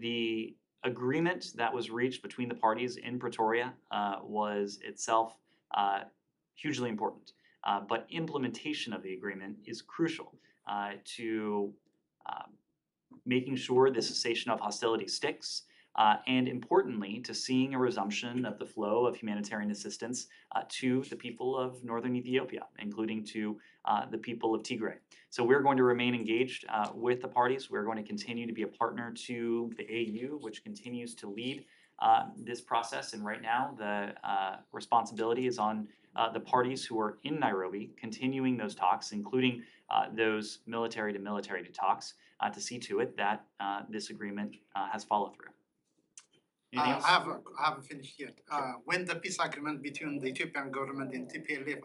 The agreement that was reached between the parties in Pretoria was itself hugely important. But implementation of the agreement is crucial to making sure the cessation of hostility sticks, and importantly, to seeing a resumption of the flow of humanitarian assistance to the people of northern Ethiopia, including to the people of Tigray. So we're going to remain engaged with the parties. We're going to continue to be a partner to the AU, which continues to lead this process. And right now, the responsibility is on the parties who are in Nairobi, continuing those talks, including those military-to-military talks, to see to it that this agreement has follow-through. I haven't finished yet. When the peace agreement between the Ethiopian government and TPLF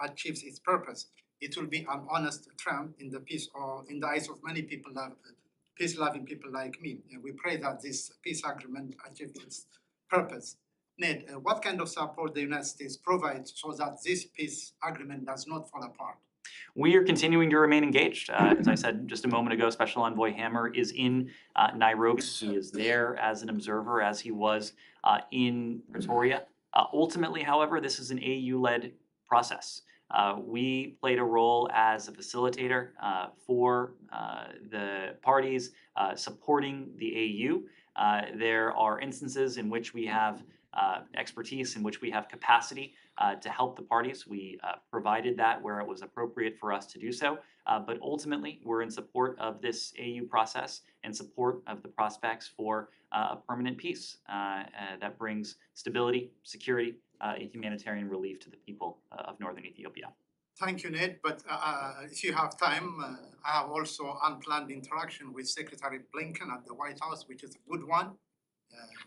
achieves its purpose, it will be an honest triumph in the peace or in the eyes of many people, peace-loving people like me. And we pray that this peace agreement achieves its purpose. Ned, what kind of support the United States provides so that this peace agreement does not fall apart? We are continuing to remain engaged. As I said just a moment ago, Special Envoy Hammer is in Nairobi. He is there as an observer, as he was in Pretoria. Ultimately, however, this is an AU-led process. We played a role as a facilitator for the parties supporting the AU. There are instances in which we have expertise, in which we have capacity to help the parties. We provided that where it was appropriate for us to do so. But ultimately, we're in support of this AU process and support of the prospects for a permanent peace that brings stability, security, and humanitarian relief to the people of northern Ethiopia. Thank you, Ned. But if you have time, I have also unplanned interaction with Secretary Blinken at the White House, which is a good one.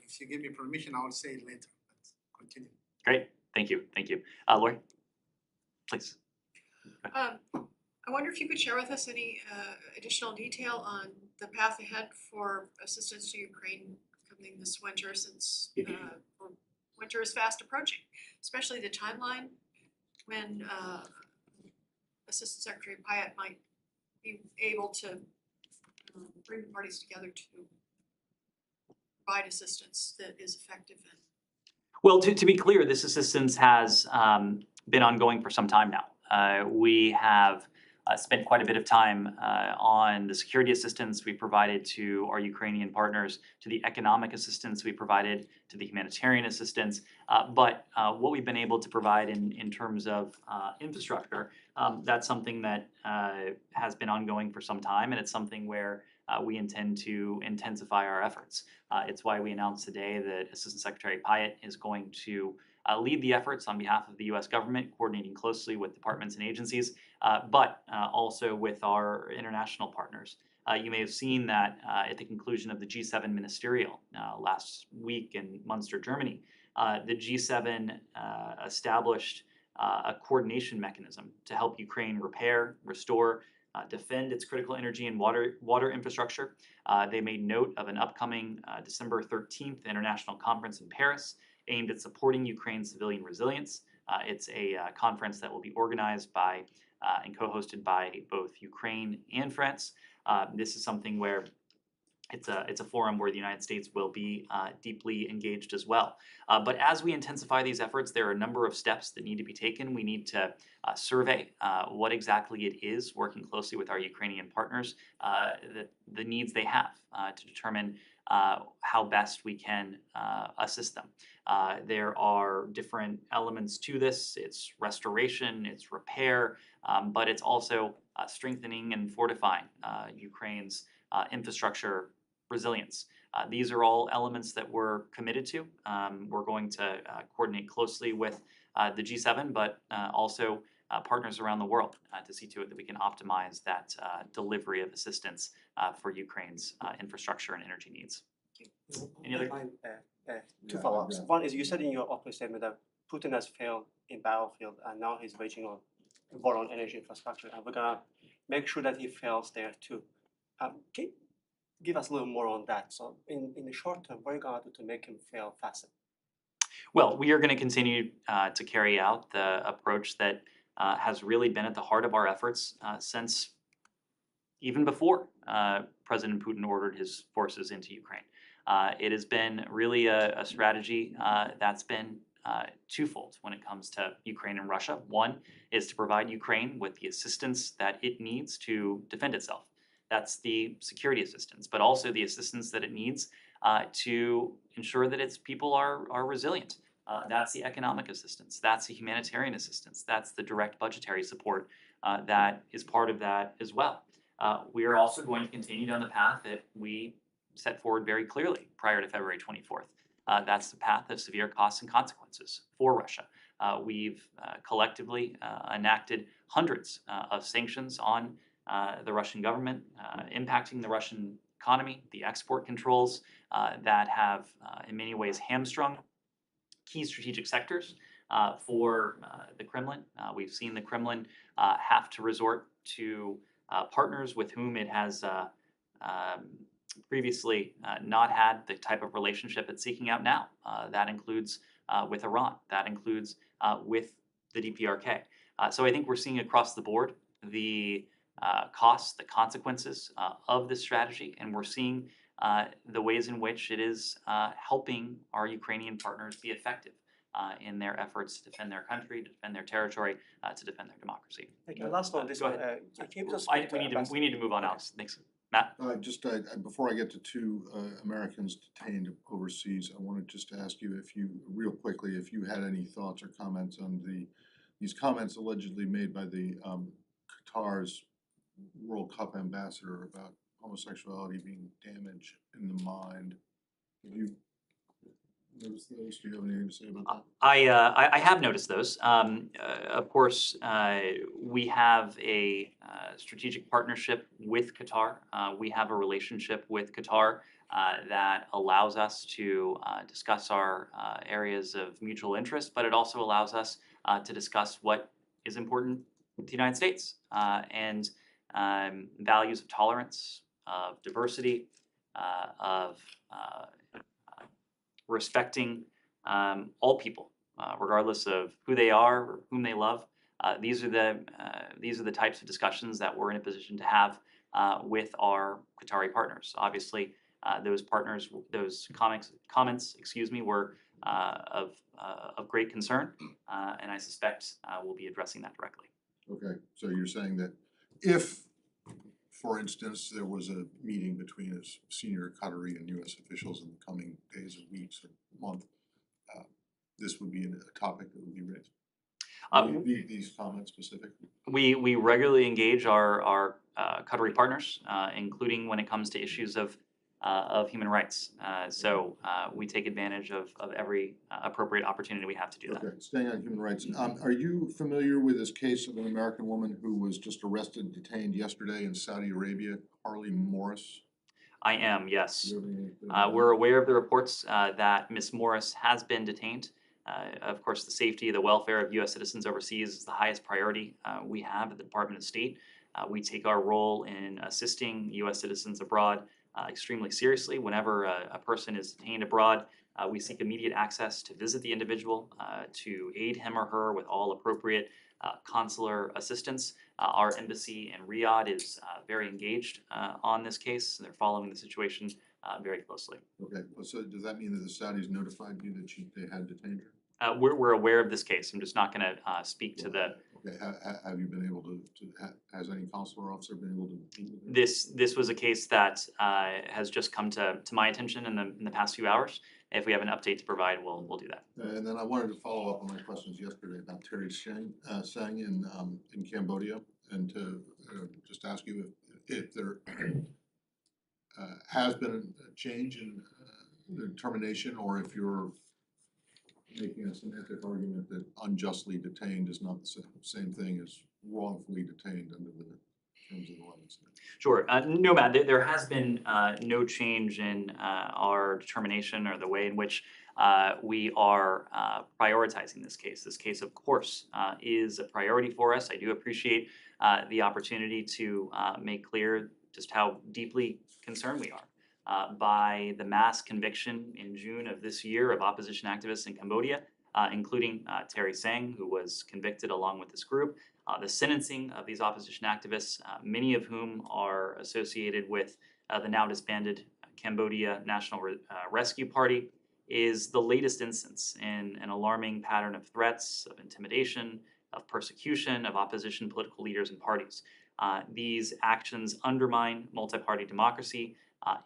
If you give me permission, I will say it later. But continue. Great. Thank you. Thank you. Lori, please. I wonder if you could share with us any additional detail on the path ahead for assistance to Ukraine coming this winter, since winter is fast approaching, especially the timeline when Assistant Secretary Pyatt might be able to bring the parties together to provide assistance that is effective and Well, to be clear, this assistance has been ongoing for some time now. We have spent quite a bit of time on the security assistance we provided to our Ukrainian partners, to the economic assistance we provided, to the humanitarian assistance. But what we've been able to provide in terms of infrastructure, that's something that has been ongoing for some time, and it's something where we intend to intensify our efforts. It's why we announced today that Assistant Secretary Pyatt is going to lead the efforts on behalf of the U.S. government, coordinating closely with departments and agencies, but also with our international partners. You may have seen that at the conclusion of the G7 ministerial last week in Munster, Germany, the G7 established a coordination mechanism to help Ukraine repair, restore, defend its critical energy and water infrastructure. They made note of an upcoming December 13th international conference in Paris aimed at supporting Ukraine's civilian resilience. It's a conference that will be organized by and co-hosted by both Ukraine and France. This is something where it's a forum where the United States will be deeply engaged as well. But as we intensify these efforts, there are a number of steps that need to be taken. We need to survey what exactly it is, working closely with our Ukrainian partners, the needs they have to determine how best we can assist them. There are different elements to this. It's restoration, it's repair, but it's also strengthening and fortifying Ukraine's infrastructure resilience. These are all elements that we're committed to. We're going to coordinate closely with the G7, but also partners around the world to see to it that we can optimize that delivery of assistance for Ukraine's infrastructure and energy needs. Any other? Two follow-ups. One is, you said in your opening statement that Putin has failed in battlefield and now he's waging a war on energy infrastructure, and we're gonna make sure that he fails there too. Can you give us a little more on that? So in the short term, what are you gonna do to make him fail faster? Well, we are going to continue to carry out the approach that has really been at the heart of our efforts since even before President Putin ordered his forces into Ukraine. It has been really a strategy that's been twofold when it comes to Ukraine and Russia. One is to provide Ukraine with the assistance that it needs to defend itself. That's the security assistance, but also the assistance that it needs to ensure that its people are resilient. That's the economic assistance. That's the humanitarian assistance. That's the direct budgetary support that is part of that as well. We are also going to continue down the path that we set forward very clearly prior to February 24th. That's the path of severe costs and consequences for Russia. We've collectively enacted hundreds of sanctions on the Russian government, impacting the Russian economy, the export controls that have in many ways hamstrung key strategic sectors for the Kremlin. We've seen the Kremlin have to resort to partners with whom it has previously not had the type of relationship it's seeking out now. That includes with Iran. That includes with the DPRK. So I think we're seeing across the board the costs, the consequences of this strategy, and we're seeing the ways in which it is helping our Ukrainian partners be effective in their efforts to defend their country, to defend their territory, to defend their democracy. Thank you. Last one, this Go one. ahead. Can you just We need to move on, Alex. Thanks. Matt? Before I get to two Americans detained overseas, I wanted just to ask you if you, real quickly, if you had any thoughts or comments on these comments allegedly made by the Qatar's World Cup ambassador about homosexuality being damage in the mind. Have you noticed those? Do you have anything to say about that? I have noticed those. Of course, we have a strategic partnership with Qatar. We have a relationship with Qatar that allows us to discuss our areas of mutual interest, but it also allows us to discuss what is important to the United States and values of tolerance, of diversity, of respecting all people, regardless of who they are or whom they love. These are the types of discussions that we're in a position to have with our Qatari partners. Obviously, those comments, were of great concern, and I suspect we'll be addressing that directly. Okay, so you're saying that if, for instance, there was a meeting between senior Qatari and U.S. officials in the coming days or weeks or month, this would be a topic that would be raised? These comments specifically? We regularly engage our Qatari partners, including when it comes to issues of human rights. So we take advantage of every appropriate opportunity we have to do that. Okay, staying on human rights, are you familiar with this case of an American woman who was just arrested and detained yesterday in Saudi Arabia, Carly Morris? I am, yes. Do you have anything to say? We're aware of the reports that Ms. Morris has been detained. Of course, the safety, the welfare of U.S. citizens overseas is the highest priority we have at the Department of State. We take our role in assisting U.S. citizens abroad extremely seriously. Whenever a person is detained abroad, we seek immediate access to visit the individual, to aid him or her with all appropriate consular assistance. Our embassy in Riyadh is very engaged on this case. They're following the situation very closely. Okay, well, so does that mean that the Saudis notified you that they had detained her? We're aware of this case. I'm just not going to speak to the. Okay, have you been able to has any consular officer been able to meet with her? This was a case that has just come to my attention in the past few hours. If we have an update to provide, we'll do that. And then I wanted to follow up on my questions yesterday about Terry Sang in Cambodia, and to just ask you if there has been a change in the determination, or if you're making a semantic argument that unjustly detained is not the same thing as wrongfully detained under the terms of the law. Sure. No, Matt, there has been no change in our determination or the way in which we are prioritizing this case. This case, of course, is a priority for us. I do appreciate the opportunity to make clear just how deeply concerned we are by the mass conviction in June of this year of opposition activists in Cambodia, including Terry Sang, who was convicted along with this group. The sentencing of these opposition activists, many of whom are associated with the now disbanded Cambodia National Rescue Party, is the latest instance in an alarming pattern of threats, of intimidation, of persecution of opposition political leaders and parties. These actions undermine multi-party democracy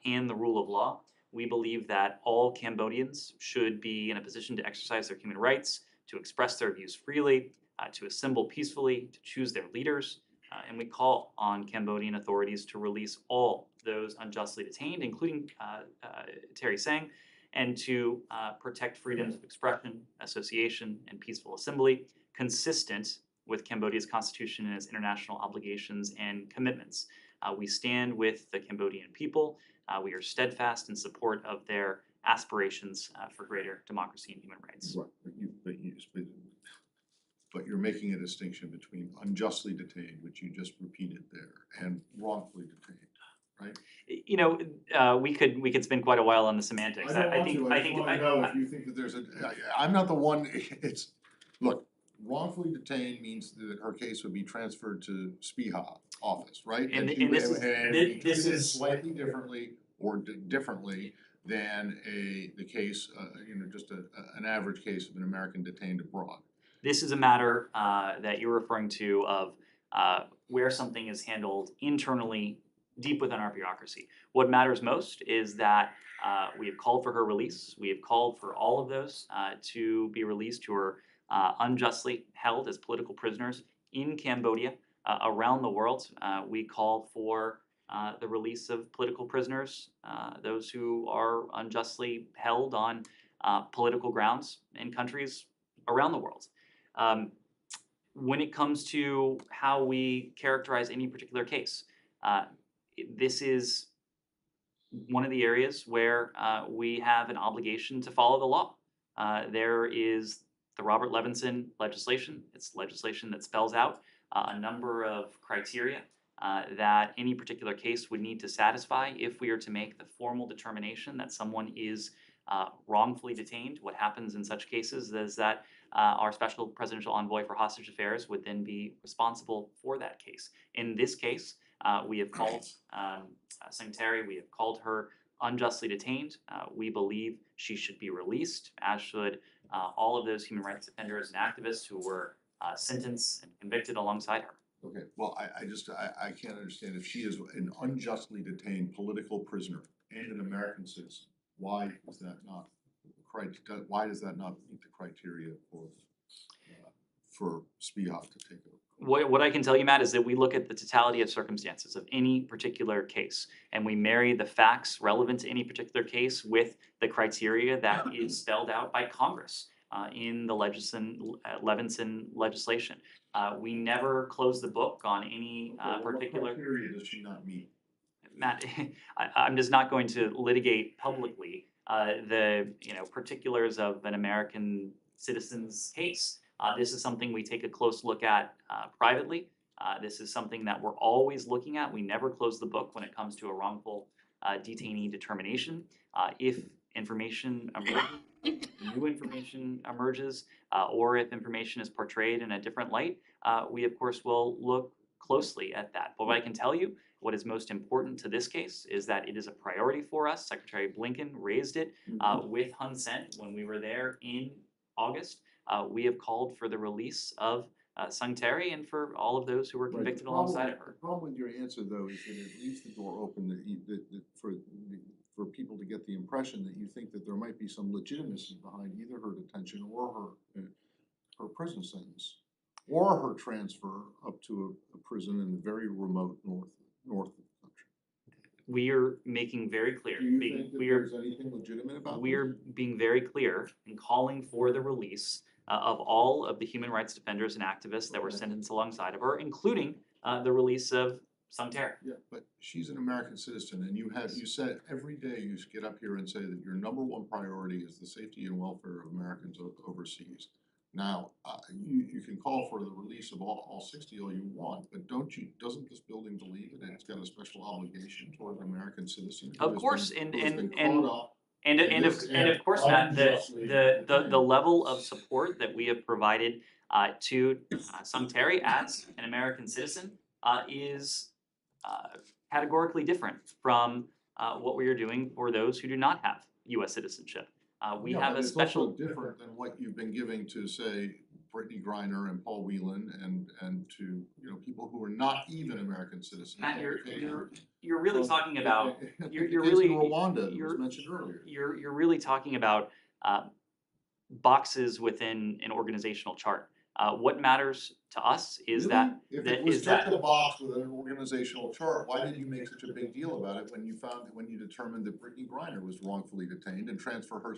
and the rule of law. We believe that all Cambodians should be in a position to exercise their human rights, to express their views freely, to assemble peacefully, to choose their leaders, and we call on Cambodian authorities to release all those unjustly detained, including Terry Sang, and to protect freedoms of expression, association, and peaceful assembly, consistent with Cambodia's constitution and its international obligations and commitments. We stand with the Cambodian people. We are steadfast in support of their aspirations for greater democracy and human rights. Right, but you're making a distinction between unjustly detained, which you just repeated there, and wrongfully detained, right? You know, we could spend quite a while on the semantics. I just want to know if you think that there's I'm not the one. Look, wrongfully detained means that her case would be transferred to SPIHA office, right? And this is slightly differently or differently than the case, just an average case of an American detained abroad. This is a matter that you're referring to of where something is handled internally deep within our bureaucracy. What matters most is that we have called for her release. We have called for all of those to be released who are unjustly held as political prisoners in Cambodia, around the world. We call for the release of political prisoners, those who are unjustly held on political grounds in countries around the world. When it comes to how we characterize any particular case, this is one of the areas where we have an obligation to follow the law. There is the Robert Levinson legislation. It's legislation that spells out a number of criteria that any particular case would need to satisfy if we are to make the formal determination that someone is wrongfully detained. What happens in such cases is that our special presidential envoy for hostage affairs would then be responsible for that case. In this case, we have called Secretary, we have called her unjustly detained. We believe she should be released, as should all of those human rights defenders and activists who were sentenced and convicted alongside her. Okay, well, I can't understand if she is an unjustly detained political prisoner and an American citizen, why does that not meet the criteria for Spihat to take over? What I can tell you, Matt, is that we look at the totality of circumstances of any particular case, and we marry the facts relevant to any particular case with the criteria that is spelled out by Congress in the Levinson legislation. We never close the book on any particular. What criteria does she not meet? Matt, I'm just not going to litigate publicly the particulars of an American citizen's case. This is something we take a close look at privately. This is something that we're always looking at. We never close the book when it comes to a wrongful detainee determination. If information emerges, new information emerges, or if information is portrayed in a different light, we of course will look closely at that. But what I can tell you, what is most important to this case is that it is a priority for us. Secretary Blinken raised it with Hun Sen when we were there in August. We have called for the release of Sung Terry and for all of those who were convicted alongside of her. The problem with your answer, though, is that it leaves the door open for people to get the impression that you think that there might be some legitimacy behind either her detention or her prison sentence, or her transfer up to a prison in the very remote north of the country. We are making very clear. Do you think that there's anything legitimate about We are being very clear in calling for the release of all of the human rights defenders and activists that were sentenced alongside of her, including the release of Sung Terry. Yeah, but she's an American citizen, and you said every day you get up here and say that your number one priority is the safety and welfare of Americans overseas. Now, you can call for the release of all 60 all you want, but doesn't this building believe that it's got a special obligation toward an American citizen? Of course, and of course, Matt, the level of support that we have provided to Sung Terry as an American citizen is categorically different from what we are doing for those who do not have U.S. citizenship. We have a special. It's also different than what you've been giving to, say, Brittany Griner and Paul Whelan and to people who are not even American citizens. Matt, you're really talking about you're really Rwanda that was mentioned earlier. You're really talking about boxes within an organizational chart. What matters to us is really? If it was just a box with an organizational chart, why did you make such a big deal about it when you determined that Brittany Griner was wrongfully detained and transfer her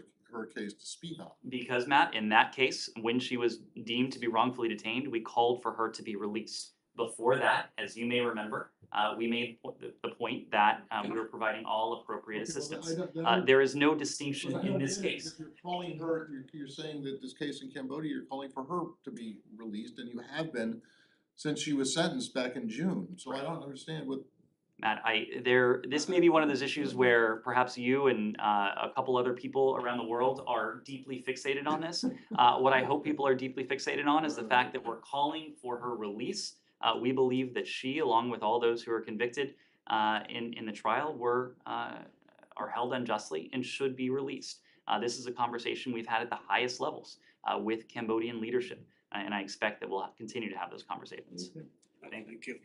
case to Spihat? Because, Matt, in that case, when she was deemed to be wrongfully detained, we called for her to be released. Before that, as you may remember, we made the point that we were providing all appropriate assistance. There is no distinction in this case. You're calling her, you're saying that this case in Cambodia, you're calling for her to be released, and you have been since she was sentenced back in June. So I don't understand what. Matt, this may be one of those issues where perhaps you and a couple other people around the world are deeply fixated on this. What I hope people are deeply fixated on is the fact that we're calling for her release. We believe that she, along with all those who are convicted in the trial, are held unjustly and should be released. This is a conversation we've had at the highest levels with Cambodian leadership, and I expect that we'll continue to have those conversations. Thank you.